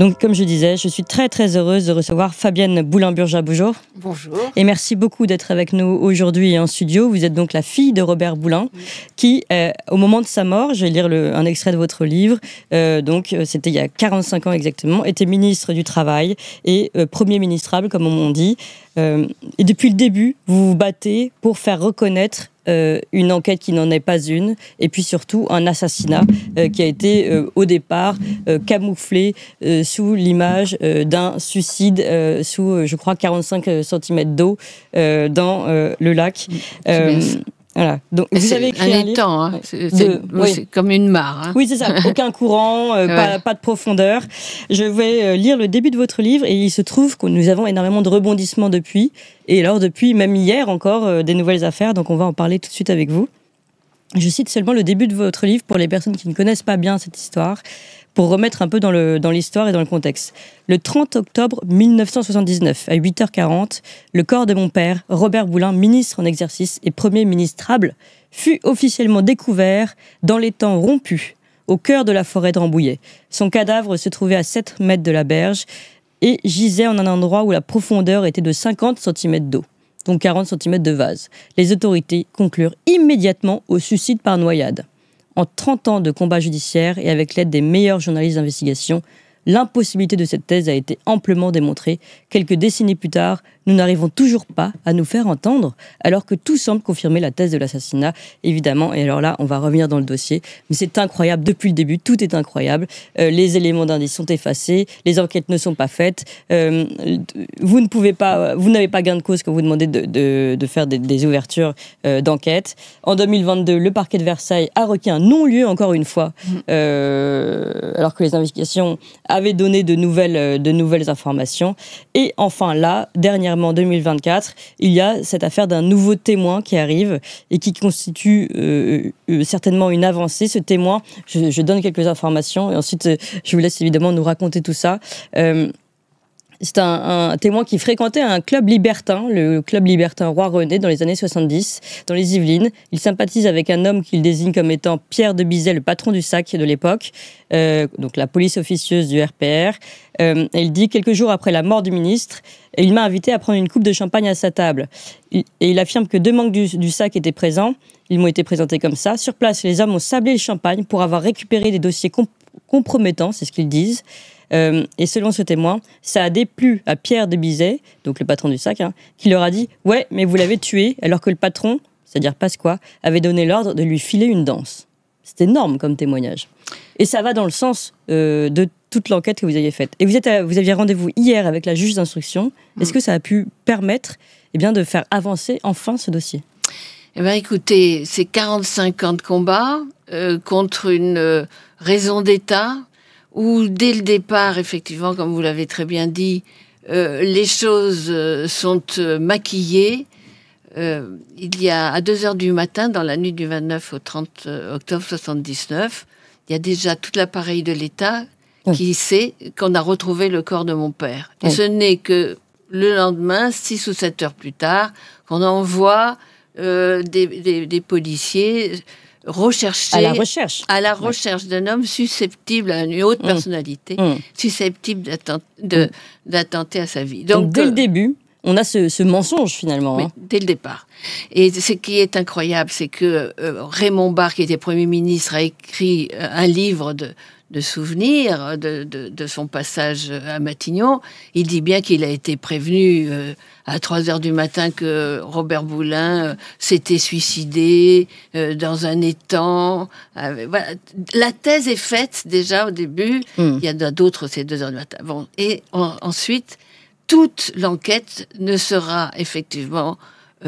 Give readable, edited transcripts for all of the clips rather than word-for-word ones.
Donc, comme je disais, je suis très très heureuse de recevoir Fabienne Boulin-Burja. Bonjour. Bonjour. Et merci beaucoup d'être avec nous aujourd'hui en studio. Vous êtes donc la fille de Robert Boulin, qui, au moment de sa mort, je vais lire un extrait de votre livre, c'était il y a 45 ans exactement, était ministre du Travail et premier ministrable, comme on dit. Et depuis le début, vous vous battez pour faire reconnaître une enquête qui n'en est pas une, et puis surtout un assassinat qui a été au départ camouflé sous l'image d'un suicide sous, je crois, 45 cm d'eau dans le lac. Voilà. Donc, vous avez écrit un livre, hein. C'est comme une mare. Hein. Oui, c'est ça. Aucun courant, pas de profondeur. Je vais lire le début de votre livre et il se trouve que nous avons énormément de rebondissements depuis. Et alors, depuis, même hier encore, des nouvelles affaires. Donc, on va en parler tout de suite avec vous. Je cite seulement le début de votre livre pour les personnes qui ne connaissent pas bien cette histoire, pour remettre un peu dans l'histoire et dans le contexte. Le 30 octobre 1979, à 8h40, le corps de mon père, Robert Boulin, ministre en exercice et premier ministrable, fut officiellement découvert dans les temps rompus, au cœur de la forêt de Rambouillet. Son cadavre se trouvait à 7 mètres de la berge et gisait en un endroit où la profondeur était de 50 cm d'eau, donc 40 cm de vase. Les autorités conclurent immédiatement au suicide par noyade. En 30 ans de combat judiciaire et avec l'aide des meilleurs journalistes d'investigation, l'impossibilité de cette thèse a été amplement démontrée. Quelques décennies plus tard, nous n'arrivons toujours pas à nous faire entendre, alors que tout semble confirmer la thèse de l'assassinat, évidemment. Et alors là, on va revenir dans le dossier. Mais c'est incroyable, depuis le début, tout est incroyable. Les éléments d'indice sont effacés, les enquêtes ne sont pas faites. Vous n'avez pas gain de cause quand vous demandez de faire des ouvertures d'enquête. En 2022, le parquet de Versailles a requis un non-lieu, encore une fois, alors que les investigations avaient donné de nouvelles informations. Et enfin là, dernièrement, en 2024, il y a cette affaire d'un nouveau témoin qui arrive et qui constitue certainement une avancée. Ce témoin, je donne quelques informations et ensuite je vous laisse évidemment nous raconter tout ça. C'est un témoin qui fréquentait un club libertin, le club libertin Roi-René, dans les années 70, dans les Yvelines. Il sympathise avec un homme qu'il désigne comme étant Pierre de Bizet, le patron du SAC de l'époque, donc la police officieuse du RPR. Il dit, quelques jours après la mort du ministre, il m'a invité à prendre une coupe de champagne à sa table. Et il affirme que 2 membres du SAC étaient présents. Ils m'ont été présentés comme ça. Sur place, les hommes ont sablé le champagne pour avoir récupéré des dossiers compromettants, c'est ce qu'ils disent. Et selon ce témoin, ça a déplu à Pierre de Bizet, donc le patron du SAC, qui leur a dit « Ouais, mais vous l'avez tué », alors que le patron, c'est-à-dire Pasqua, avait donné l'ordre de lui filer une danse. C'est énorme comme témoignage. Et ça va dans le sens de toute l'enquête que vous aviez faite. Et vous aviez rendez-vous hier avec la juge d'instruction. Est-ce que ça a pu permettre de faire avancer enfin ce dossier ? Eh bien, écoutez, c'est 45 ans de combat contre une raison d'État où, dès le départ, effectivement, comme vous l'avez très bien dit, les choses sont maquillées. Il y a, à 2h du matin, dans la nuit du 29 au 30 octobre 79, il y a déjà tout l'appareil de l'État qui sait qu'on a retrouvé le corps de mon père. Et ce n'est que le lendemain, 6 ou 7 heures plus tard, qu'on envoie des policiers rechercher à la recherche d'un homme susceptible à une haute personnalité, susceptible d'attenter à sa vie. Donc dès le début, on a ce mensonge finalement. Oui, dès le départ. Et ce qui est incroyable, c'est que Raymond Barre, qui était Premier ministre, a écrit un livre de souvenirs de son passage à Matignon. Il dit bien qu'il a été prévenu à 3h du matin que Robert Boulin s'était suicidé dans un étang. Voilà. La thèse est faite déjà au début. Il y en a d'autres, c'est 2h du matin. Bon. Et ensuite, toute l'enquête ne sera effectivement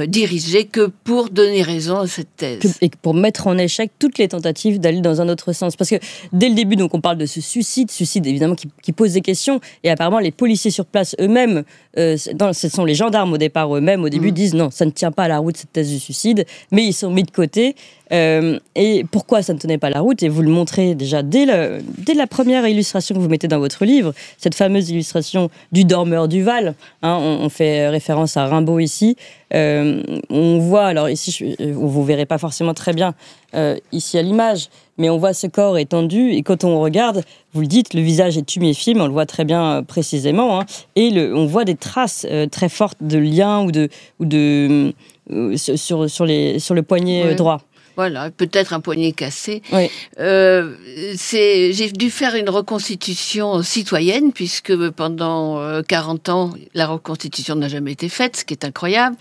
dirigée que pour donner raison à cette thèse. Et pour mettre en échec toutes les tentatives d'aller dans un autre sens. Parce que dès le début, donc, on parle de ce suicide évidemment qui pose des questions. Et apparemment, les policiers sur place eux-mêmes, ce sont les gendarmes au départ eux-mêmes, au début, disent non, ça ne tient pas à la route cette thèse du suicide. Mais ils sont mis de côté. Et pourquoi ça ne tenait pas la route? Et vous le montrez déjà dès la première illustration que vous mettez dans votre livre, cette fameuse illustration du dormeur du Val. On fait référence à Rimbaud ici. On voit, alors ici, vous verrez pas forcément très bien ici à l'image, mais on voit ce corps étendu, et quand on regarde, vous le dites, le visage est tuméfié, mais on le voit très bien précisément, hein, et on voit des traces très fortes de liens sur le poignet droit. Voilà, peut-être un poignet cassé. Oui. J'ai dû faire une reconstitution citoyenne, puisque pendant 40 ans, la reconstitution n'a jamais été faite, ce qui est incroyable.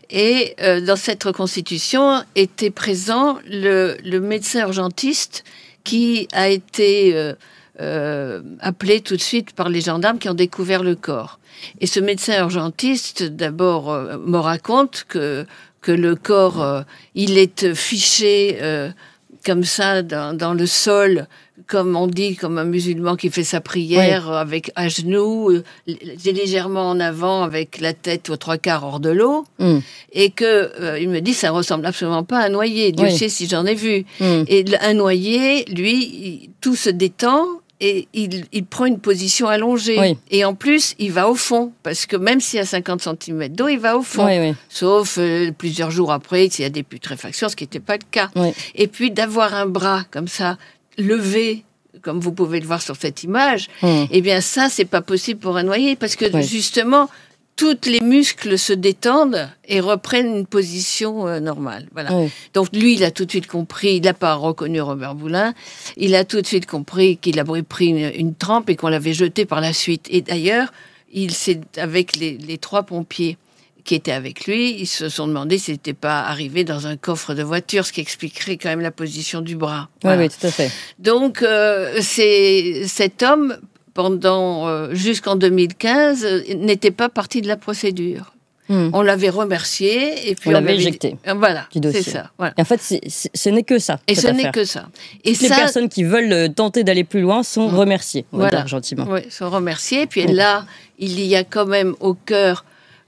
Et dans cette reconstitution était présent le médecin urgentiste qui a été appelé tout de suite par les gendarmes qui ont découvert le corps. Et ce médecin urgentiste, d'abord, me raconte que le corps, il est fiché comme ça dans le sol, comme on dit, comme un musulman qui fait sa prière, avec à genoux, légèrement en avant, avec la tête aux 3/4 hors de l'eau, et que il me dit, ça ressemble absolument pas à un noyé. Dieu sait si j'en ai vu. Et un noyé, lui, tout se détend. Et il prend une position allongée. Et en plus, il va au fond. Parce que même s'il y a 50 cm d'eau, il va au fond. Sauf plusieurs jours après, s'il y a des putréfactions, ce qui n'était pas le cas. Et puis d'avoir un bras comme ça, levé, comme vous pouvez le voir sur cette image, eh bien ça, c'est pas possible pour un noyé. Parce que justement, tous les muscles se détendent et reprennent une position normale. Voilà. Donc lui, il a tout de suite compris, il n'a pas reconnu Robert Boulin, il a tout de suite compris qu'il avait pris une trempe et qu'on l'avait jeté par la suite. Et d'ailleurs, avec les 3 pompiers qui étaient avec lui, ils se sont demandé s'il n'était pas arrivé dans un coffre de voiture, ce qui expliquerait quand même la position du bras. Voilà. Oui, tout à fait. Donc, cet homme, jusqu'en 2015, n'était pas partie de la procédure. On l'avait remercié et puis on l'avait éjecté. Voilà, du dossier. c'est ça. Voilà. Et en fait, ce n'est que ça. Et ce n'est que ça. Et les personnes qui veulent tenter d'aller plus loin sont remerciées, on va dire gentiment. Oui, sont remerciées. Et puis là, il y a quand même au cœur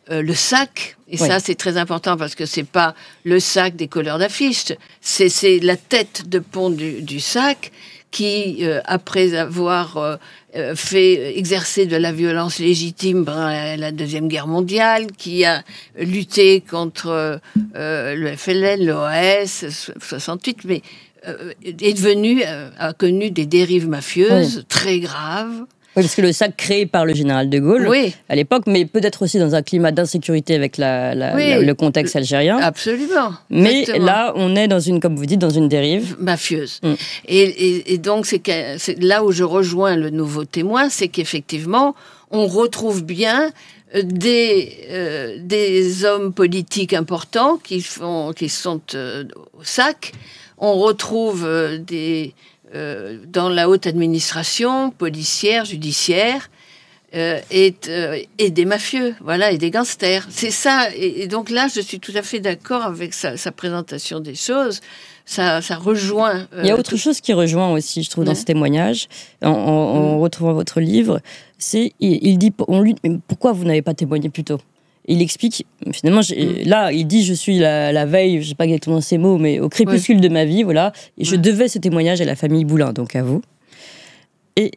le sac. Et ça, c'est très important parce que c'est pas le sac des colleurs d'affiches, c'est la tête de pont du sac qui, après avoir fait exercer de la violence légitime pendant la Deuxième Guerre mondiale, qui a lutté contre le FLN, l'OAS, 68, mais a connu des dérives mafieuses très graves. Oui, parce que le sac créé par le général de Gaulle à l'époque, mais peut-être aussi dans un climat d'insécurité avec le contexte algérien. Absolument. Mais exactement. Là, on est comme vous dites, dans une dérive mafieuse. Et donc, c'est là où je rejoins le nouveau témoin, c'est qu'effectivement, on retrouve bien des hommes politiques importants qui sont au sac. On retrouve dans la haute administration, policière, judiciaire, et des mafieux, voilà, et des gangsters. C'est ça. Et donc là, je suis tout à fait d'accord avec sa présentation des choses. Ça rejoint. Il y a autre chose qui rejoint aussi, je trouve, dans ce témoignage, en retrouvant votre livre, c'est il dit, mais pourquoi vous n'avez pas témoigné plus tôt ? Il explique, finalement, là, il dit, je suis la veille, je sais pas exactement ces mots, mais au crépuscule de ma vie, voilà, et je devais ce témoignage à la famille Boulin, donc à vous. Et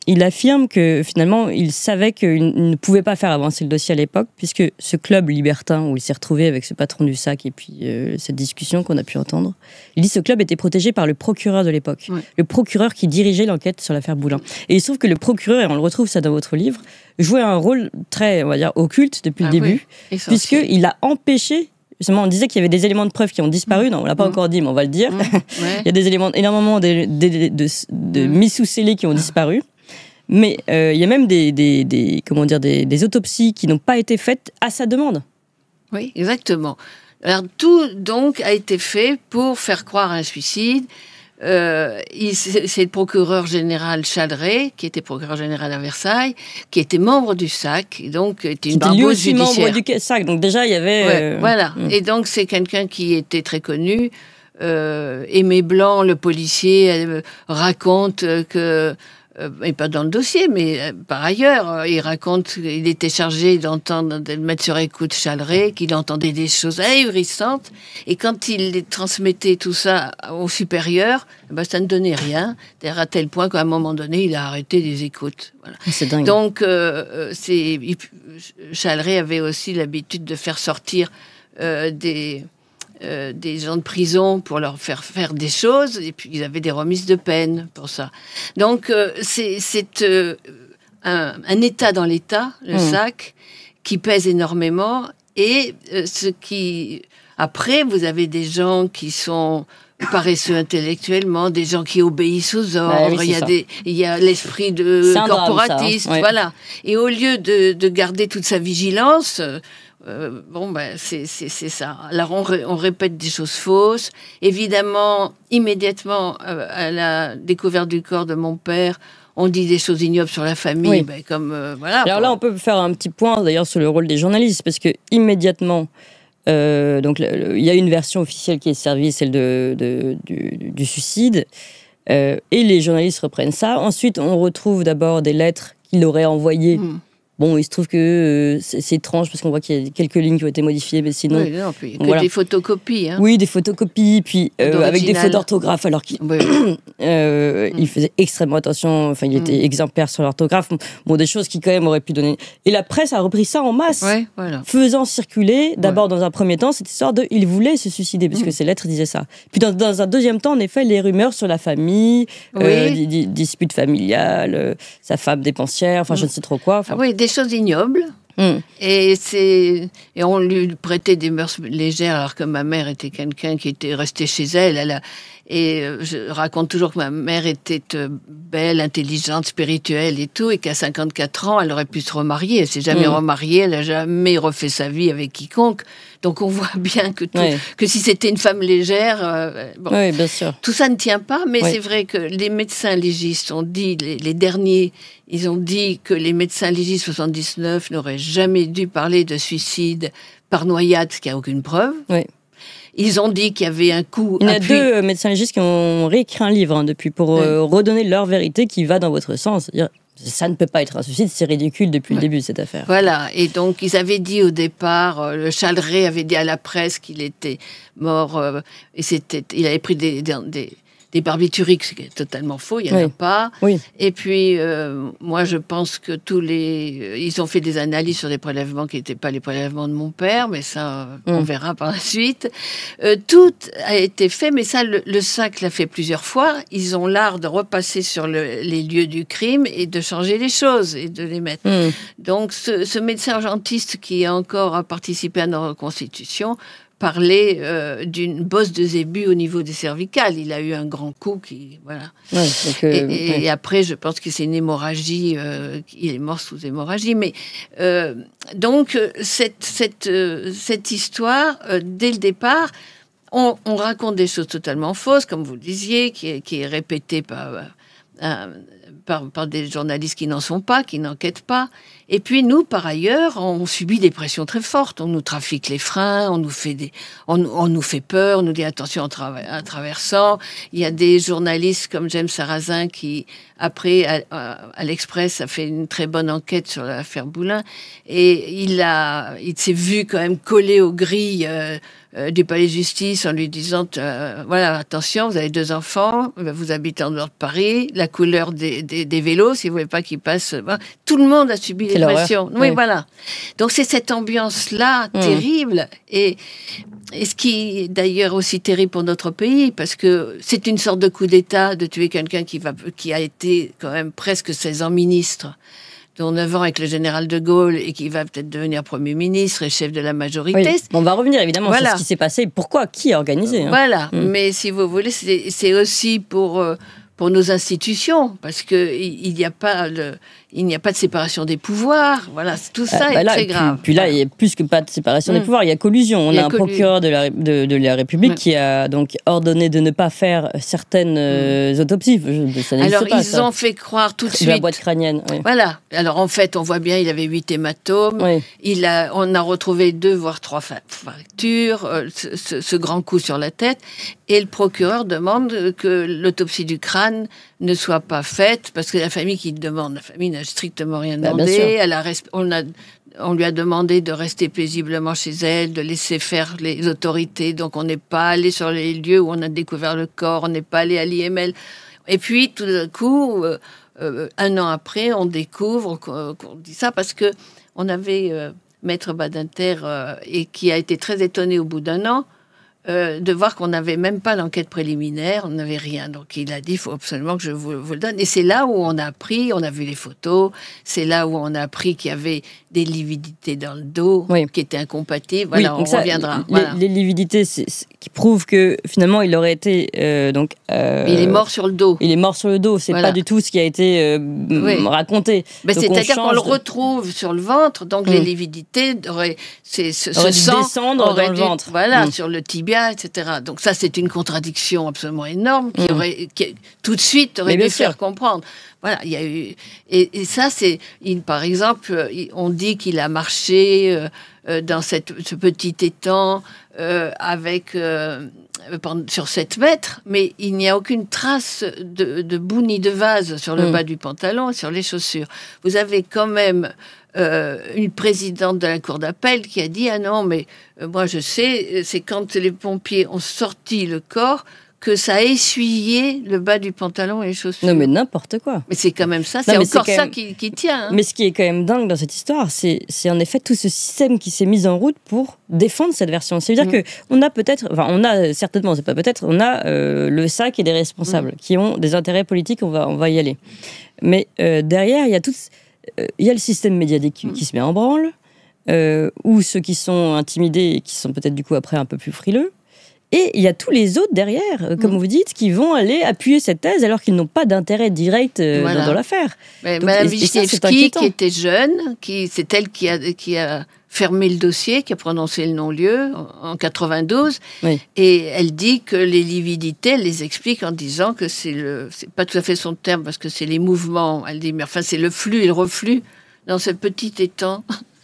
il affirme que, finalement, il savait qu'il ne pouvait pas faire avancer le dossier à l'époque, puisque ce club libertin où il s'est retrouvé avec ce patron du sac et puis cette discussion qu'on a pu entendre, il dit que ce club était protégé par le procureur de l'époque, le procureur qui dirigeait l'enquête sur l'affaire Boulin. Et il se trouve que le procureur, et on le retrouve ça dans votre livre, jouait un rôle très, on va dire, occulte depuis le début, puisqu'il a empêché, justement, on disait qu'il y avait des éléments de preuve qui ont disparu, non, on l'a pas encore dit, mais on va le dire. Il y a des éléments, énormément de mis sous scellés qui ont disparu, mais il y a même des autopsies qui n'ont pas été faites à sa demande. Oui, exactement. Alors tout, donc, a été fait pour faire croire à un suicide. C'est le procureur général Chaldré, qui était procureur général à Versailles, qui était membre du SAC, et donc était une barbose judiciaire. Membre du SAC, donc déjà il y avait... Voilà, et donc c'est quelqu'un qui était très connu. Aimé Blanc, le policier, raconte que et pas dans le dossier, mais par ailleurs, il raconte qu'il était chargé de mettre sur écoute Chaleret, qu'il entendait des choses ahurissantes, et quand il les transmettait tout ça au supérieur, ça ne donnait rien, à tel point qu'à un moment donné, il a arrêté les écoutes. Voilà. C'est dingue. Donc, Chaleret avait aussi l'habitude de faire sortir des gens de prison pour leur faire des choses, et puis ils avaient des remises de peine pour ça. Donc c'est un État dans l'État, le SAC, qui pèse énormément, et après, vous avez des gens qui sont paresseux intellectuellement, des gens qui obéissent aux ordres, oui, il y a l'esprit de corporatiste, drame, ça. Voilà. Et au lieu de garder toute sa vigilance... c'est ça. Alors, on répète des choses fausses. Évidemment, immédiatement, à la découverte du corps de mon père, on dit des choses ignobles sur la famille. Oui. Voilà. Alors là, on peut faire un petit point, d'ailleurs, sur le rôle des journalistes, parce que immédiatement, donc, il y a une version officielle qui est servie, celle du suicide, et les journalistes reprennent ça. Ensuite, on retrouve d'abord des lettres qu'il aurait envoyées. Bon, il se trouve que c'est étrange parce qu'on voit qu'il y a quelques lignes qui ont été modifiées, mais sinon... Oui, non, puis voilà. Des photocopies. Hein. Oui, des photocopies, puis avec des fautes d'orthographe, alors qu'il il faisait extrêmement attention, enfin, il était exemplaire sur l'orthographe. Bon, des choses qui, quand même, auraient pu donner... Et la presse a repris ça en masse, faisant circuler, d'abord, dans un premier temps, cette histoire de... Il voulait se suicider, parce que ses lettres disaient ça. Puis, dans un deuxième temps, en effet, les rumeurs sur la famille, disputes familiales, sa femme dépensière, enfin, je ne sais trop quoi. Oui, des choses ignobles. Et on lui prêtait des mœurs légères, alors que ma mère était quelqu'un qui était resté chez elle. Et je raconte toujours que ma mère était belle, intelligente, spirituelle et tout, et qu'à 54 ans, elle aurait pu se remarier. Elle s'est jamais remariée, elle n'a jamais refait sa vie avec quiconque. Donc on voit bien que si c'était une femme légère, bien sûr. Tout ça ne tient pas, mais c'est vrai que les médecins légistes ont dit, les derniers, ils ont dit que les médecins légistes 79 n'auraient jamais dû parler de suicide par noyade, ce qui n'a aucune preuve. Ils ont dit qu'il y avait un coup... Il y a deux médecins légistes qui ont réécrit un livre depuis pour redonner leur vérité qui va dans votre sens. C'est-à-dire, ça ne peut pas être un suicide, c'est ridicule depuis le début, cette affaire. Voilà, et donc ils avaient dit au départ, le Chaleret avait dit à la presse qu'il était mort, et il avait pris des barbituriques, ce qui est totalement faux, il n'y en a pas. Et puis, moi, je pense que ils ont fait des analyses sur des prélèvements qui n'étaient pas les prélèvements de mon père, mais ça, on verra par la suite. Tout a été fait, mais ça, le SAC l'a fait plusieurs fois. Ils ont l'art de repasser sur les lieux du crime et de changer les choses et de les mettre. Donc, ce médecin urgentiste qui a encore participé à nos reconstitutions, parlait d'une bosse de zébu au niveau des cervicales. Il a eu un grand coup qui... Voilà. Et après, je pense que c'est une hémorragie. Il est mort sous hémorragie. Mais donc, cette histoire, dès le départ, on raconte des choses totalement fausses, comme vous le disiez, qui est répétée par des journalistes qui n'en sont pas, qui n'enquêtent pas. Et puis nous, par ailleurs, on subit des pressions très fortes. On nous trafique les freins, on nous fait peur, on nous dit attention en traversant. Il y a des journalistes comme James Sarrazin qui, après, à l'Express, a fait une très bonne enquête sur l'affaire Boulin. Et il s'est vu quand même collé aux grilles du palais de justice en lui disant voilà, attention, vous avez 2 enfants, vous habitez en dehors de Paris, la couleur des vélos, si vous voulez pas qu'ils passent... Tout le monde a subi les pressions. Oui, voilà. Donc c'est cette ambiance-là terrible et ce qui est d'ailleurs aussi terrible pour notre pays, parce que c'est une sorte de coup d'État de tuer quelqu'un qui a été quand même presque 16 ans ministre, dont 9 ans avec le général de Gaulle, et qui va peut-être devenir Premier ministre et chef de la majorité. On va revenir évidemment sur ce qui s'est passé, pourquoi, qui a organisé. Voilà, mais si vous voulez, c'est aussi pour nos institutions, parce qu'il n'y a pas de séparation des pouvoirs. Voilà, tout ça est très grave. Puis là, il y a plus que pas de séparation des pouvoirs, il y a collusion. On a un procureur de la République qui a donc ordonné de ne pas faire certaines autopsies. Alors, ils ont fait croire tout de suite... De la boîte crânienne. Voilà. Alors, en fait, on voit bien, il avait 8 hématomes. On a retrouvé 2, voire 3 fractures, ce grand coup sur la tête. Et le procureur demande que l'autopsie du crâne vanne ne soit pas faite, parce que la famille qui demande, la famille n'a strictement rien demandé. On lui a demandé de rester paisiblement chez elle, de laisser faire les autorités. Donc, on n'est pas allé sur les lieux où on a découvert le corps, on n'est pas allé à l'IML. Et puis, tout d'un coup, 1 an après, on découvre qu'on dit ça parce que on avait Maître Badinter et qui a été très étonné au bout d'1 an de voir qu'on n'avait même pas l'enquête préliminaire, on n'avait rien. Donc il a dit, il faut absolument que je vous le donne. Et c'est là où on a appris, on a vu les photos, c'est là où on a appris qu'il y avait des lividités dans le dos qui étaient incompatibles. Voilà, on reviendra. Les lividités qui prouvent que finalement il aurait été... il est mort sur le dos. Il est mort sur le dos, c'est pas du tout ce qui a été raconté. C'est-à-dire qu'on le retrouve sur le ventre, donc les lividités auraient dû descendre dans le ventre. Voilà, sur le tibia, etc. Donc ça, c'est une contradiction absolument énorme qui tout de suite aurait dû faire comprendre. Voilà, il y a eu et ça c'est par exemple, on dit qu'il a marché dans ce petit étang avec sur 7 mètres, mais il n'y a aucune trace de boue ni de vase sur le bas du pantalon et sur les chaussures. Vous avez quand même une présidente de la cour d'appel qui a dit ah non mais moi je sais, c'est quand les pompiers ont sorti le corps que ça a essuyé le bas du pantalon et les chaussures. Non mais n'importe quoi. Mais c'est quand même ça, c'est encore ça qui tient. Hein. Mais ce qui est quand même dingue dans cette histoire, c'est en effet tout ce système qui s'est mis en route pour défendre cette version. C'est-à-dire que on a certainement, c'est pas peut-être, on a le SAC et des responsables qui ont des intérêts politiques, on va y aller. Mais derrière, il y a le système médiatique qui se met en branle, ou ceux qui sont intimidés et qui sont peut-être du coup après un peu plus frileux. Et il y a tous les autres derrière, comme vous dites, qui vont aller appuyer cette thèse alors qu'ils n'ont pas d'intérêt direct dans l'affaire. Madame Wisniewski, qui était jeune, c'est elle qui a fermé le dossier, qui a prononcé le non-lieu en 92. Oui. Et elle dit que les lividités, elle les explique en disant que c'est pas tout à fait son terme, parce que c'est les mouvements. Elle dit, mais enfin, c'est le flux et le reflux dans ce petit étang.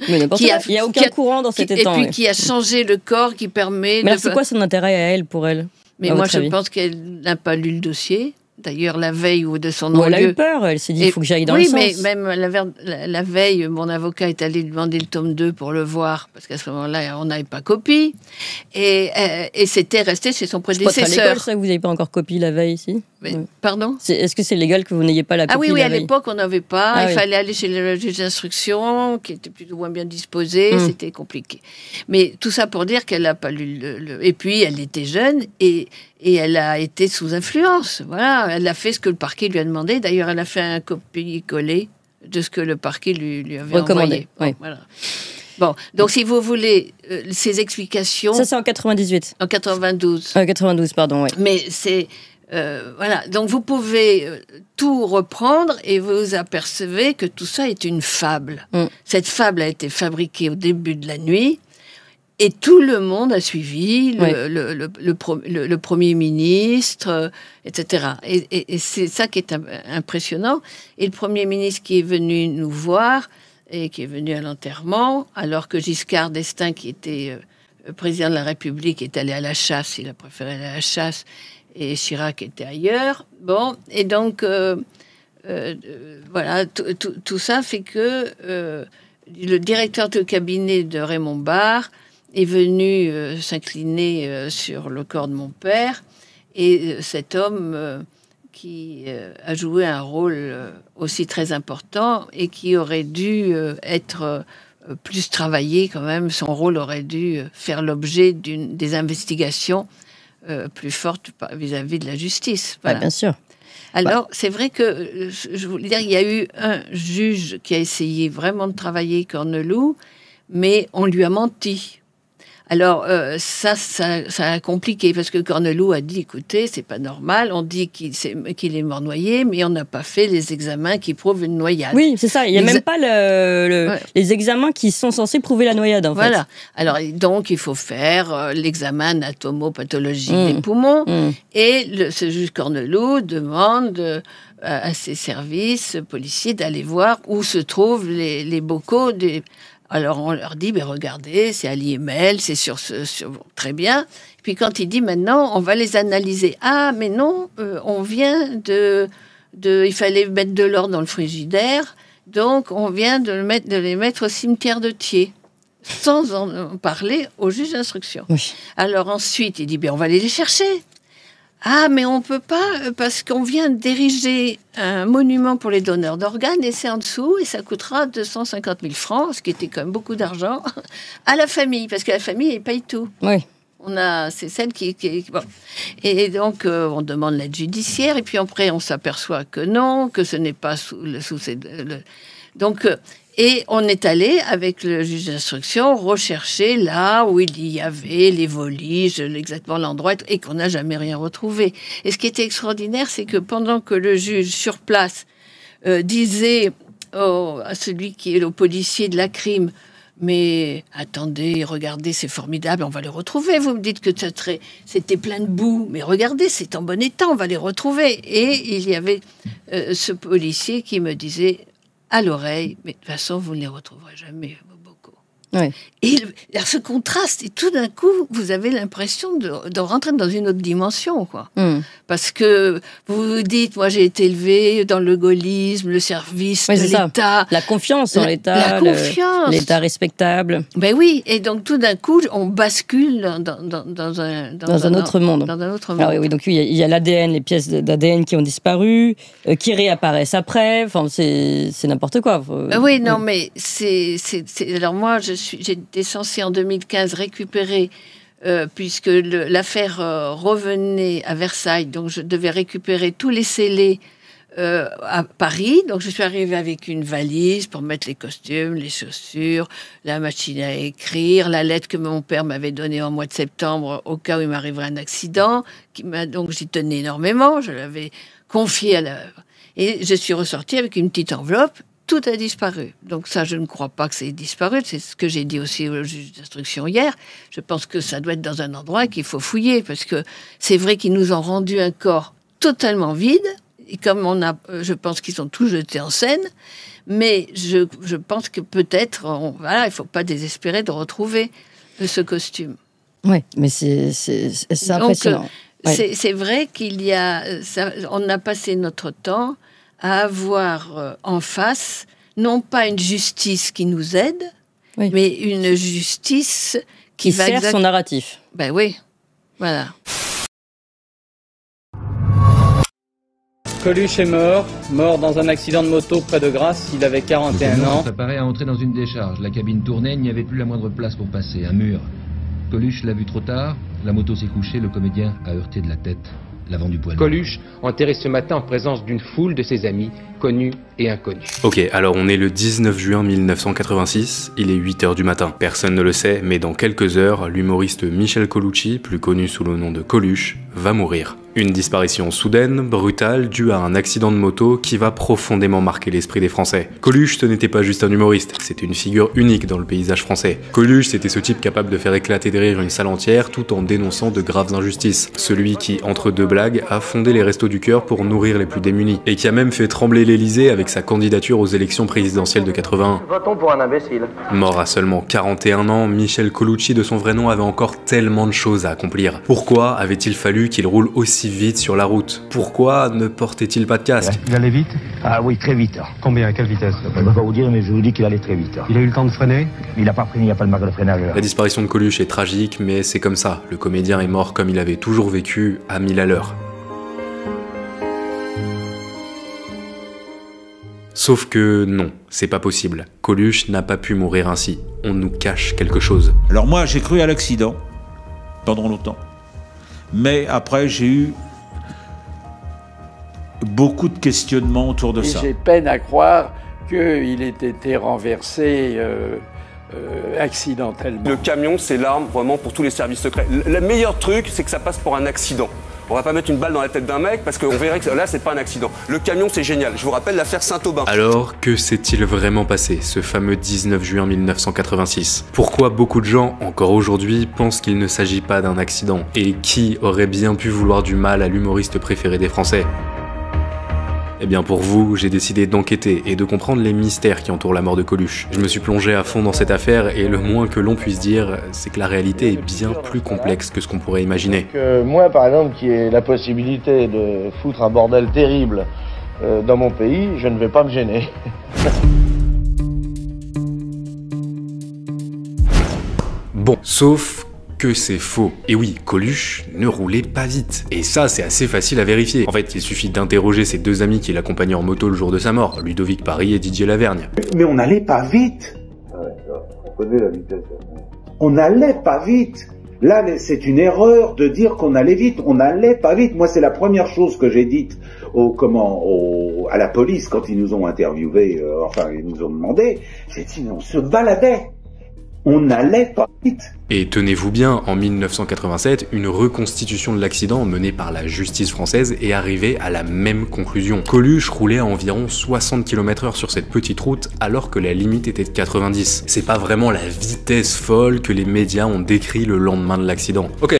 Mais il n'y a aucun courant dans cet étang. Et puis qui a changé le corps, qui permet... Mais c'est quoi son intérêt à elle, pour elle? Mais moi, je pense qu'elle n'a pas lu le dossier. D'ailleurs, la veille ou de son non-lieu... Elle a eu peur, elle s'est dit, il faut que j'aille dans le sens. Oui, mais même la veille, mon avocat est allé lui demander le tome 2 pour le voir, parce qu'à ce moment-là, on n'avait pas copie. Et c'était resté chez son prédécesseur. C'est pas légal, ça, que vous n'avez pas encore copie la veille, ici? Pardon? Est-ce que c'est légal que vous n'ayez pas la copie? Oui, à l'époque, on n'avait pas. Il fallait aller chez le juge d'instruction, qui était plus ou moins bien disposé. C'était compliqué. Mais tout ça pour dire qu'elle n'a pas lu Et puis, elle était jeune et elle a été sous influence. Voilà, elle a fait ce que le parquet lui a demandé. D'ailleurs, elle a fait un copier-coller de ce que le parquet lui avait recommandé. Voilà. Bon, donc si vous voulez ces explications... Ça, c'est en 98. En 92. 92, pardon, oui. Mais c'est... voilà, donc vous pouvez tout reprendre et vous apercevez que tout ça est une fable. Cette fable a été fabriquée au début de la nuit et tout le monde a suivi, le Premier ministre, etc. Et c'est ça qui est impressionnant. Et le Premier ministre qui est venu nous voir et qui est venu à l'enterrement, alors que Giscard d'Estaing, qui était président de la République, est allé à la chasse, il a préféré aller à la chasse, et Chirac était ailleurs. Bon, et donc, voilà, tout ça fait que le directeur de cabinet de Raymond Barre est venu s'incliner sur le corps de mon père, et cet homme qui a joué un rôle aussi très important et qui aurait dû être plus travaillé quand même, son rôle aurait dû faire l'objet des investigations plus forte vis-à-vis de la justice. Voilà. Bien sûr. Alors, c'est vrai que, je voulais dire, il y a eu un juge qui a essayé vraiment de travailler Corneloup, mais on lui a menti. Alors, ça a compliqué, parce que Corneloup a dit, écoutez, c'est pas normal, on dit qu'il est mort noyé, mais on n'a pas fait les examens qui prouvent une noyade. Oui, c'est ça, il n'y a même pas les examens qui sont censés prouver la noyade, en fait. Voilà, alors donc il faut faire l'examen anatomopathologique des poumons, et ce juge Corneloup demande à ses services policiers d'aller voir où se trouvent les bocaux Alors on leur dit, regardez, c'est à l'IML, c'est très bien. Puis quand il dit, maintenant, on va les analyser. Ah, mais non, on vient il fallait mettre de l'or dans le frigidaire, donc on vient de les mettre au cimetière de Thiers, sans en parler au juge d'instruction. Oui. Alors ensuite, il dit, on va aller les chercher. Ah, mais on ne peut pas, parce qu'on vient d'ériger un monument pour les donneurs d'organes, et c'est en dessous, et ça coûtera 250 000 francs, ce qui était quand même beaucoup d'argent, à la famille, parce que la famille, elle paye tout. Oui. C'est celle qui bon. Et donc, on demande l'aide judiciaire, et puis après, on s'aperçoit que non, que ce n'est pas donc... Et on est allé, avec le juge d'instruction, rechercher là où il y avait les voliges, exactement l'endroit, et qu'on n'a jamais rien retrouvé. Et ce qui était extraordinaire, c'est que pendant que le juge, sur place, disait à celui qui est le policier de la crime, mais attendez, regardez, c'est formidable, on va les retrouver. Vous me dites que c'était plein de boue, mais regardez, c'est en bon état, on va les retrouver. Et il y avait ce policier qui me disait à l'oreille, mais de toute façon, vous ne les retrouverez jamais, Bobocco. Ouais. Et il y a ce contraste, et tout d'un coup, vous avez l'impression de rentrer dans une autre dimension, quoi. Parce que vous vous dites, moi j'ai été élevé dans le gaullisme, le service de l'État. La confiance en l'État, l'État respectable. Ben oui, et donc tout d'un coup, on bascule dans un autre monde. Dans un autre monde. Ah oui, donc il y a l'ADN, les pièces d'ADN qui ont disparu, qui réapparaissent après, enfin c'est n'importe quoi. Oui, non, mais alors moi, j'étais censée en 2015 récupérer, puisque l'affaire revenait à Versailles, donc je devais récupérer tous les scellés à Paris. Donc je suis arrivée avec une valise pour mettre les costumes, les chaussures, la machine à écrire, la lettre que mon père m'avait donnée en mois de septembre au cas où il m'arriverait un accident. Donc j'y tenais énormément, je l'avais confiée à l'œuvre. Et je suis ressortie avec une petite enveloppe. Tout a disparu. Donc ça, je ne crois pas que c'est disparu. C'est ce que j'ai dit aussi au juge d'instruction hier. Je pense que ça doit être dans un endroit qu'il faut fouiller, parce que c'est vrai qu'ils nous ont rendu un corps totalement vide. Et comme je pense qu'ils sont tous jetés en scène. Mais je pense que peut-être, il ne faut pas désespérer de retrouver ce costume. Oui, mais c'est impressionnant. Donc, c'est vrai on a passé notre temps à avoir en face, non pas une justice qui nous aide, mais une justice qui sert son narratif. Ben oui, voilà. Coluche est mort dans un accident de moto près de Grasse, il avait 41 ans. On s'apparait à entrer dans une décharge, la cabine tournait, il n'y avait plus la moindre place pour passer, un mur. Coluche l'a vu trop tard, la moto s'est couchée, le comédien a heurté de la tête l'avant du poids. Coluche, enterré ce matin en présence d'une foule de ses amis, connus et inconnus. Ok, alors on est le 19 juin 1986, il est 8h du matin. Personne ne le sait, mais dans quelques heures, l'humoriste Michel Colucci, plus connu sous le nom de Coluche, va mourir. Une disparition soudaine, brutale, due à un accident de moto qui va profondément marquer l'esprit des Français. Coluche, ce n'était pas juste un humoriste, c'était une figure unique dans le paysage français. Coluche, c'était ce type capable de faire éclater de rire une salle entière tout en dénonçant de graves injustices. Celui qui, entre deux blagues, a fondé les Restos du Cœur pour nourrir les plus démunis. Et qui a même fait trembler l'Élysée avec sa candidature aux élections présidentielles de 81. Votons pour un imbécile. Mort à seulement 41 ans, Michel Colucci, de son vrai nom, avait encore tellement de choses à accomplir. Pourquoi avait-il fallu qu'il roule aussi vite sur la route? Pourquoi ne portait-il pas de casque? Il allait vite? Ah oui, très vite. Combien? À quelle vitesse? Je ne peux pas vous dire, mais je vous dis qu'il allait très vite. Il a eu le temps de freiner? Il n'a pas freiné, il n'y a pas de marque de freinage. La disparition de Coluche est tragique, mais c'est comme ça. Le comédien est mort comme il avait toujours vécu, à 1000 à l'heure. Sauf que non, c'est pas possible. Coluche n'a pas pu mourir ainsi. On nous cache quelque chose. Alors moi, j'ai cru à l'accident, pendant longtemps. Mais après, j'ai eu beaucoup de questionnements autour de ça. J'ai peine à croire qu'il ait été renversé accidentellement. Le camion, c'est l'arme vraiment pour tous les services secrets. Le meilleur truc, c'est que ça passe pour un accident. On va pas mettre une balle dans la tête d'un mec parce qu'on verrait que là, c'est pas un accident. Le camion, c'est génial. Je vous rappelle l'affaire Saint-Aubin. Alors, que s'est-il vraiment passé, ce fameux 19 juin 1986? Pourquoi beaucoup de gens, encore aujourd'hui, pensent qu'il ne s'agit pas d'un accident? Et qui aurait bien pu vouloir du mal à l'humoriste préféré des Français? Eh bien pour vous, j'ai décidé d'enquêter et de comprendre les mystères qui entourent la mort de Coluche. Je me suis plongé à fond dans cette affaire et le moins que l'on puisse dire, c'est que la réalité est bien plus complexe que ce qu'on pourrait imaginer. Moi par exemple, qui ai la possibilité de foutre un bordel terrible dans mon pays, je ne vais pas me gêner. Bon, sauf que c'est faux. Et oui, Coluche ne roulait pas vite. Et ça, c'est assez facile à vérifier. En fait, il suffit d'interroger ses deux amis qui l'accompagnaient en moto le jour de sa mort, Ludovic Paris et Didier Lavergne. Mais on n'allait pas vite. On connaît la vitesse. On n'allait pas vite. Là, c'est une erreur de dire qu'on allait vite. On n'allait pas vite. Moi, c'est la première chose que j'ai dite à la police quand ils nous ont interviewés, ils nous ont demandé. J'ai dit, mais on se baladait. On n'allait pas vite. Et tenez-vous bien, en 1987, une reconstitution de l'accident menée par la justice française est arrivée à la même conclusion. Coluche roulait à environ 60 km/h sur cette petite route alors que la limite était de 90. C'est pas vraiment la vitesse folle que les médias ont décrit le lendemain de l'accident. Ok.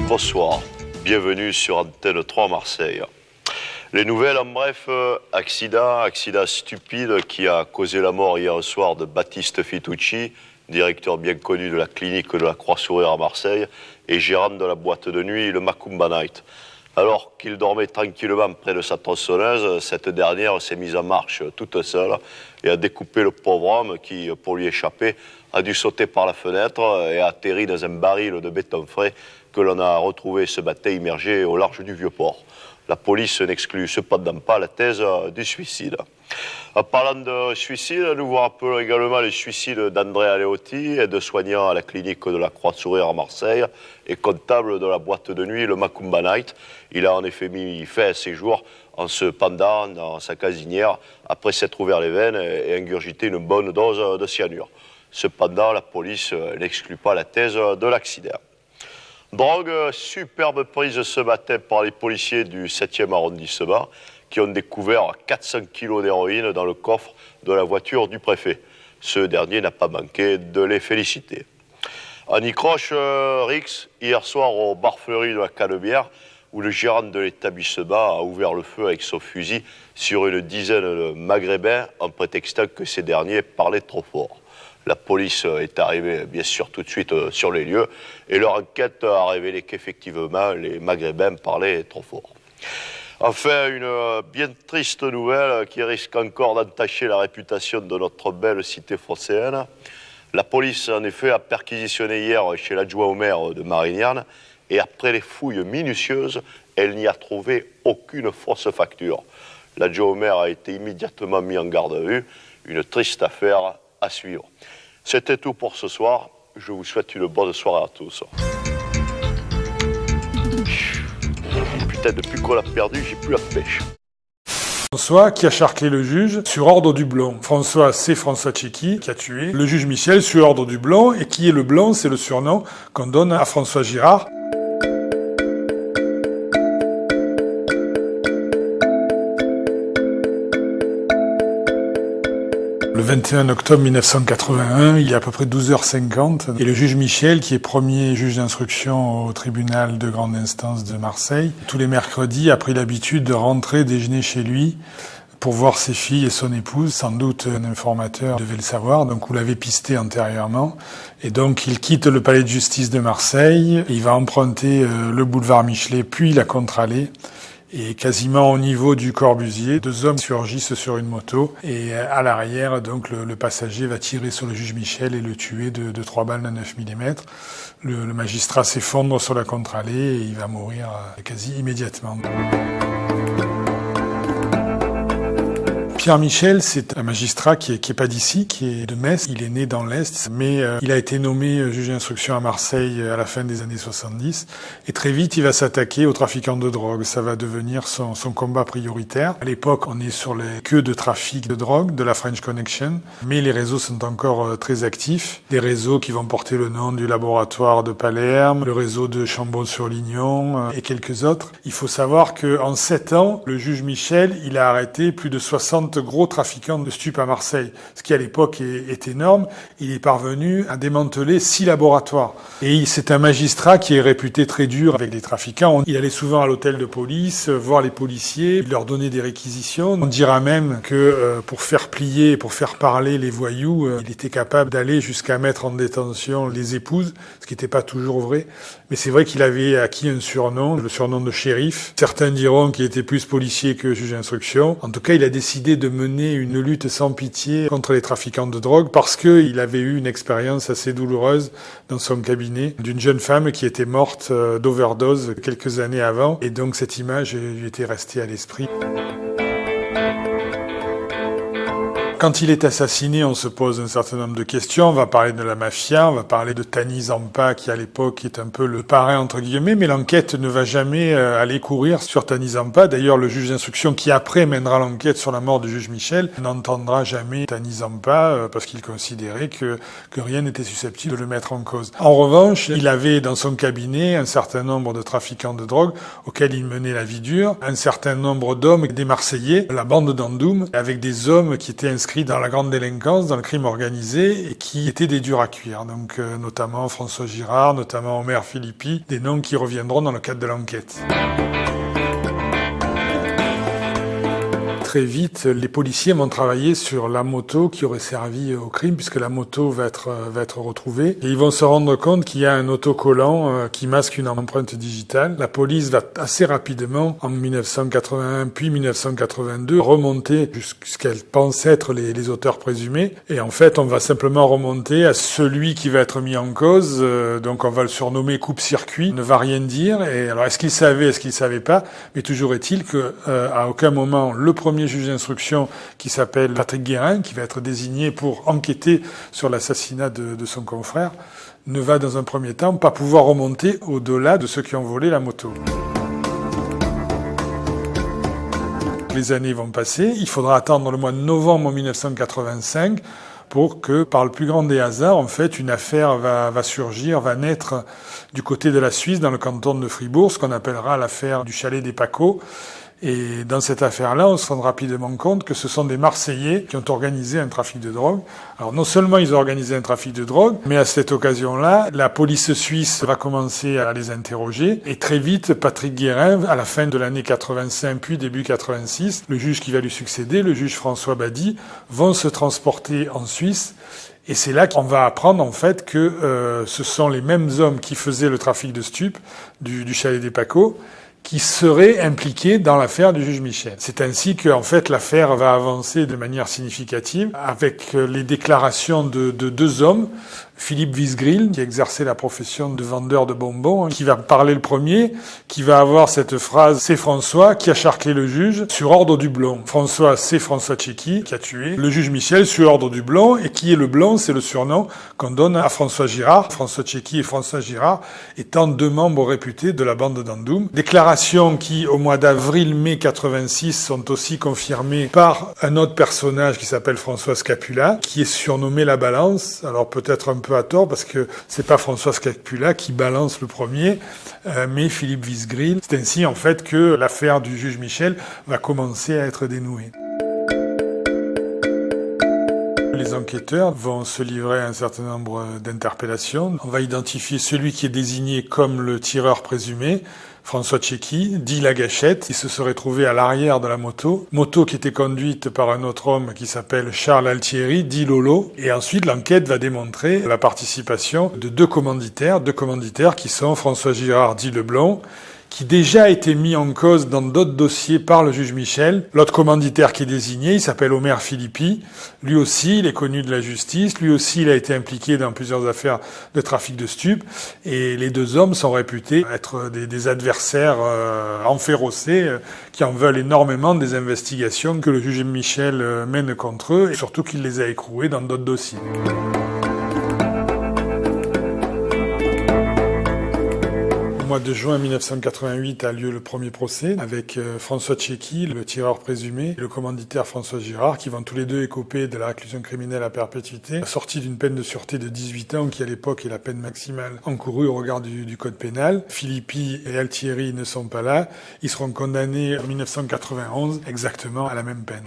Bonsoir, bienvenue sur Antenne 3 Marseille. Les nouvelles en bref, accident stupide qui a causé la mort hier soir de Baptiste Fitucci, directeur bien connu de la clinique de la Croix-Sourire à Marseille et gérant de la boîte de nuit le Macumba Night. Alors qu'il dormait tranquillement près de sa tronçonneuse, cette dernière s'est mise en marche toute seule et a découpé le pauvre homme qui, pour lui échapper, a dû sauter par la fenêtre et a atterri dans un baril de béton frais que l'on a retrouvé ce matin immergé au large du Vieux-Port. La police n'exclut cependant pas la thèse du suicide. En parlant de suicide, nous vous rappelons également le suicide d'André Aleotti, aide-soignant à la clinique de la Croix-Sourire à Marseille et comptable de la boîte de nuit le Macumba Night. Il a en effet mis fin à ses jours en se pendant dans sa casinière après s'être ouvert les veines et ingurgité une bonne dose de cyanure. Cependant, la police n'exclut pas la thèse de l'accident. Drogue, superbe prise ce matin par les policiers du 7e arrondissement qui ont découvert 400 kilos d'héroïne dans le coffre de la voiture du préfet. Ce dernier n'a pas manqué de les féliciter. En Icroche, Rix, hier soir au bar Fleury de la Canebière, où le gérant de l'établissement a ouvert le feu avec son fusil sur une dizaine de Maghrébins en prétextant que ces derniers parlaient trop fort. La police est arrivée bien sûr tout de suite sur les lieux et leur enquête a révélé qu'effectivement les Maghrébins parlaient trop fort. Enfin, une bien triste nouvelle qui risque encore d'entacher la réputation de notre belle cité phocéenne. La police en effet a perquisitionné hier chez l'adjoint au maire de Marignane et après les fouilles minutieuses, elle n'y a trouvé aucune fausse facture. L'adjoint au maire a été immédiatement mis en garde à vue. Une triste affaire à suivre. C'était tout pour ce soir. Je vous souhaite une bonne soirée à tous. Putain, depuis qu'on l'a perdu, j'ai plus la pêche. François qui a charclé le juge sur ordre du Blanc. François, c'est François Tchéky qui a tué le juge Michel sur ordre du Blanc. Et qui est le Blanc? C'est le surnom qu'on donne à François Girard. Le 21 octobre 1981, il est à peu près 12h50, et le juge Michel, qui est premier juge d'instruction au tribunal de grande instance de Marseille, tous les mercredis a pris l'habitude de rentrer déjeuner chez lui pour voir ses filles et son épouse. Sans doute un informateur devait le savoir, donc vous l'avez pisté antérieurement. Et donc il quitte le palais de justice de Marseille, il va emprunter le boulevard Michelet, puis la Contre-Allée. Et quasiment au niveau du Corbusier, deux hommes surgissent sur une moto et à l'arrière, donc le passager va tirer sur le juge Michel et le tuer de 3 balles de 9 mm. Le magistrat s'effondre sur la Contre-Allée et il va mourir quasi immédiatement. Pierre Michel, c'est un magistrat qui est pas d'ici, qui est de Metz. Il est né dans l'Est, mais il a été nommé juge d'instruction à Marseille à la fin des années 70. Et très vite, il va s'attaquer aux trafiquants de drogue. Ça va devenir son combat prioritaire. À l'époque, on est sur les queues de trafic de drogue, de la French Connection, mais les réseaux sont encore très actifs. Des réseaux qui vont porter le nom du laboratoire de Palerme, le réseau de Chambon-sur-Lignon et quelques autres. Il faut savoir qu'en 7 ans, le juge Michel, il a arrêté plus de 60 gros trafiquants de stupes à Marseille, ce qui à l'époque est énorme. Il est parvenu à démanteler 6 laboratoires. Et c'est un magistrat qui est réputé très dur avec les trafiquants. Il allait souvent à l'hôtel de police, voir les policiers, leur donner des réquisitions. On dira même que pour faire plier, pour faire parler les voyous, il était capable d'aller jusqu'à mettre en détention les épouses, ce qui n'était pas toujours vrai. Mais c'est vrai qu'il avait acquis un surnom, le surnom de shérif. Certains diront qu'il était plus policier que juge d'instruction. En tout cas, il a décidé de mener une lutte sans pitié contre les trafiquants de drogue parce qu'il avait eu une expérience assez douloureuse dans son cabinet d'une jeune femme qui était morte d'overdose quelques années avant. Et donc cette image lui était restée à l'esprit. Quand il est assassiné, on se pose un certain nombre de questions. On va parler de la mafia, on va parler de Tani Zampa, qui à l'époque est un peu le parrain entre guillemets, mais l'enquête ne va jamais aller courir sur Tani Zampa. D'ailleurs, le juge d'instruction qui après mènera l'enquête sur la mort du juge Michel n'entendra jamais Tani Zampa parce qu'il considérait que rien n'était susceptible de le mettre en cause. En revanche, il avait dans son cabinet un certain nombre de trafiquants de drogue auxquels il menait la vie dure, un certain nombre d'hommes, des Marseillais, la bande d'Andoum, avec des hommes qui étaient inscrits dans la grande délinquance, dans le crime organisé, et qui étaient des durs à cuire. Donc, notamment François Girard, notamment Omer Philippi, des noms qui reviendront dans le cadre de l'enquête. Très vite, les policiers vont travailler sur la moto qui aurait servi au crime, puisque la moto va être retrouvée. Et ils vont se rendre compte qu'il y a un autocollant qui masque une empreinte digitale. La police va assez rapidement, en 1981 puis 1982, remonter jusqu'à ce qu'elle pense être les auteurs présumés. Et en fait, on va simplement remonter à celui qui va être mis en cause. Donc on va le surnommer coupe-circuit, ne va rien dire. Et alors, est-ce qu'il savait, est-ce qu'il savait pas? Mais toujours est-il que à aucun moment, le premier juge d'instruction qui s'appelle Patrick Guérin, qui va être désigné pour enquêter sur l'assassinat de son confrère, ne va dans un premier temps pas pouvoir remonter au-delà de ceux qui ont volé la moto. Les années vont passer, il faudra attendre le mois de novembre 1985 pour que, par le plus grand des hasards, en fait, une affaire va surgir, va naître du côté de la Suisse, dans le canton de Fribourg, ce qu'on appellera l'affaire du chalet des Paco. Et dans cette affaire-là, on se rend rapidement compte que ce sont des Marseillais qui ont organisé un trafic de drogue. Alors non seulement ils ont organisé un trafic de drogue, mais à cette occasion-là, la police suisse va commencer à les interroger. Et très vite, Patrick Guérin, à la fin de l'année 85 puis début 86, le juge qui va lui succéder, le juge François Badi, vont se transporter en Suisse. Et c'est là qu'on va apprendre en fait que ce sont les mêmes hommes qui faisaient le trafic de stupes du chalet des Paco qui seraient impliqués dans l'affaire du juge Michel. C'est ainsi que, en fait, l'affaire va avancer de manière significative avec les déclarations de 2 hommes, Philippe Wiesgrill, qui exerçait la profession de vendeur de bonbons, qui va parler le premier, qui va avoir cette phrase « C'est François qui a charclé le juge sur ordre du blond ». François, c'est François Tchéky qui a tué le juge Michel sur ordre du blond. Et qui est le blond? C'est le surnom qu'on donne à François Girard. François Tchéky et François Girard étant 2 membres réputés de la bande d'Andoum. Déclarations qui, au mois d'avril-mai 86, sont aussi confirmées par un autre personnage qui s'appelle François Scapula, qui est surnommé La Balance. Alors peut-être un peu à tort, parce que c'est pas François Scapula qui balance le premier, mais Philippe Wiesgrill. C'est ainsi, en fait, que l'affaire du juge Michel va commencer à être dénouée. Les enquêteurs vont se livrer à un certain nombre d'interpellations. On va identifier celui qui est désigné comme le tireur présumé, François Tchéky, dit La Gâchette. Il se serait trouvé à l'arrière de la moto qui était conduite par un autre homme qui s'appelle Charles Altieri, dit Lolo. Et ensuite, l'enquête va démontrer la participation de 2 commanditaires qui sont François Girard, dit Leblond, qui déjà a été mis en cause dans d'autres dossiers par le juge Michel. L'autre commanditaire qui est désigné, il s'appelle Omer Philippi. Lui aussi, il est connu de la justice. Lui aussi, il a été impliqué dans plusieurs affaires de trafic de stupes. Et les deux hommes sont réputés être des adversaires enférocés qui en veulent énormément des investigations que le juge Michel mène contre eux et surtout qu'il les a écroués dans d'autres dossiers. Au mois de juin 1988 a lieu le premier procès avec François Tchéky, le tireur présumé, et le commanditaire François Girard, qui vont tous les deux écoper de la réclusion criminelle à perpétuité, sortis d'une peine de sûreté de 18 ans, qui à l'époque est la peine maximale encourue au regard du code pénal. Philippi et Altieri ne sont pas là. Ils seront condamnés en 1991 exactement à la même peine.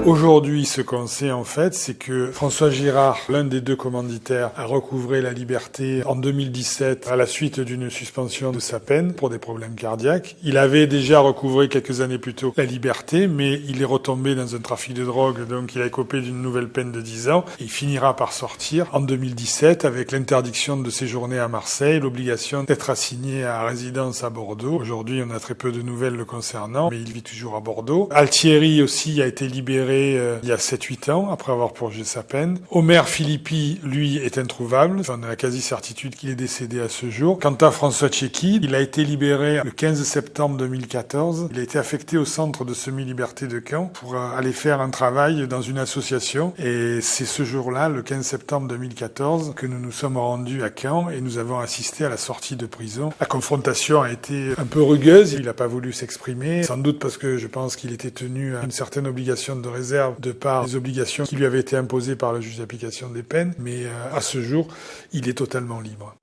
Aujourd'hui, ce qu'on sait en fait, c'est que François Girard, l'un des deux commanditaires, a recouvré la liberté en 2017 à la suite d'une suspension de sa peine pour des problèmes cardiaques. Il avait déjà recouvré quelques années plus tôt la liberté, mais il est retombé dans un trafic de drogue, donc il a écopé d'une nouvelle peine de 10 ans. Et il finira par sortir en 2017 avec l'interdiction de séjourner à Marseille, l'obligation d'être assigné à résidence à Bordeaux. Aujourd'hui, on a très peu de nouvelles le concernant, mais il vit toujours à Bordeaux. Altieri aussi a été libéré il y a 7-8 ans, après avoir purgé sa peine. Omer Philippi, lui, est introuvable. On a la quasi-certitude qu'il est décédé à ce jour. Quant à François Tchéky, il a été libéré le 15 septembre 2014. Il a été affecté au centre de semi-liberté de Caen pour aller faire un travail dans une association. Et c'est ce jour-là, le 15 septembre 2014, que nous nous sommes rendus à Caen et nous avons assisté à la sortie de prison. La confrontation a été un peu rugueuse. Il n'a pas voulu s'exprimer, sans doute parce que je pense qu'il était tenu à une certaine obligation de réserve de par les obligations qui lui avaient été imposées par le juge d'application des peines, mais à ce jour, il est totalement libre.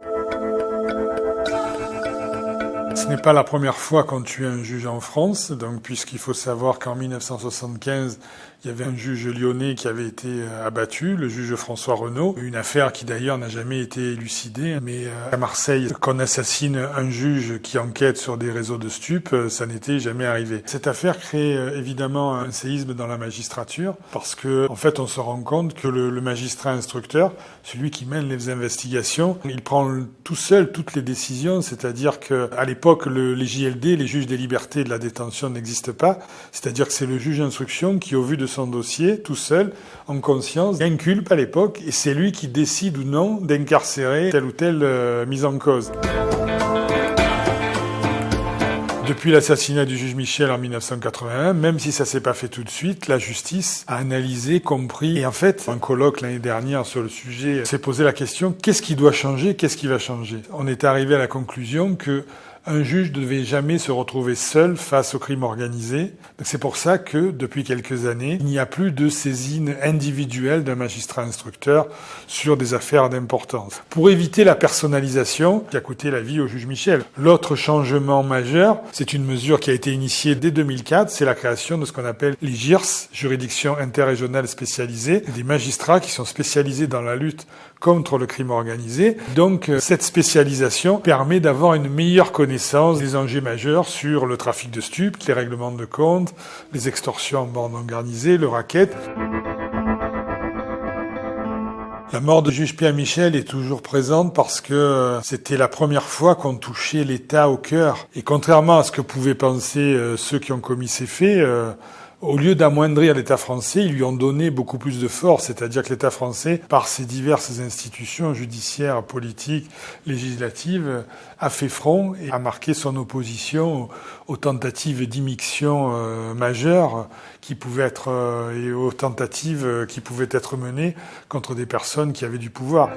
Ce n'est pas la première fois qu'on tue un juge en France, donc puisqu'il faut savoir qu'en 1975, il y avait un juge lyonnais qui avait été abattu, le juge François Renaud, une affaire qui d'ailleurs n'a jamais été élucidée, mais à Marseille, qu'on assassine un juge qui enquête sur des réseaux de stupes, ça n'était jamais arrivé. Cette affaire crée évidemment un séisme dans la magistrature, parce que en fait on se rend compte que le magistrat instructeur, celui qui mène les investigations, il prend tout seul toutes les décisions, c'est-à-dire que à l'époque les JLD, les juges des libertés et de la détention n'existent pas, c'est-à-dire que c'est le juge d'instruction qui, au vu de son dossier, tout seul, en conscience, inculpe à l'époque, et c'est lui qui décide ou non d'incarcérer telle ou telle mise en cause. Depuis l'assassinat du juge Michel en 1981, même si ça s'est pas fait tout de suite, la justice a analysé, compris, et en fait, un colloque l'année dernière sur le sujet s'est posé la question, qu'est-ce qui doit changer, qu'est-ce qui va changer? On est arrivé à la conclusion que un juge ne devait jamais se retrouver seul face au crime organisé. C'est pour ça que, depuis quelques années, il n'y a plus de saisine individuelle d'un magistrat instructeur sur des affaires d'importance. Pour éviter la personnalisation qui a coûté la vie au juge Michel. L'autre changement majeur, c'est une mesure qui a été initiée dès 2004, c'est la création de ce qu'on appelle les JIRS, juridictions interrégionales spécialisées, des magistrats qui sont spécialisés dans la lutte contre le crime organisé. Donc, cette spécialisation permet d'avoir une meilleure connaissance des enjeux majeurs sur le trafic de stupes, les règlements de compte, les extorsions en bande organisée, le racket. La mort du juge Pierre Michel est toujours présente parce que c'était la première fois qu'on touchait l'État au cœur. Et contrairement à ce que pouvaient penser ceux qui ont commis ces faits, au lieu d'amoindrir l'État français, ils lui ont donné beaucoup plus de force, c'est-à-dire que l'État français, par ses diverses institutions judiciaires, politiques, législatives, a fait front et a marqué son opposition aux tentatives d'immixtion majeures qui pouvaient être et aux tentatives qui pouvaient être menées contre des personnes qui avaient du pouvoir.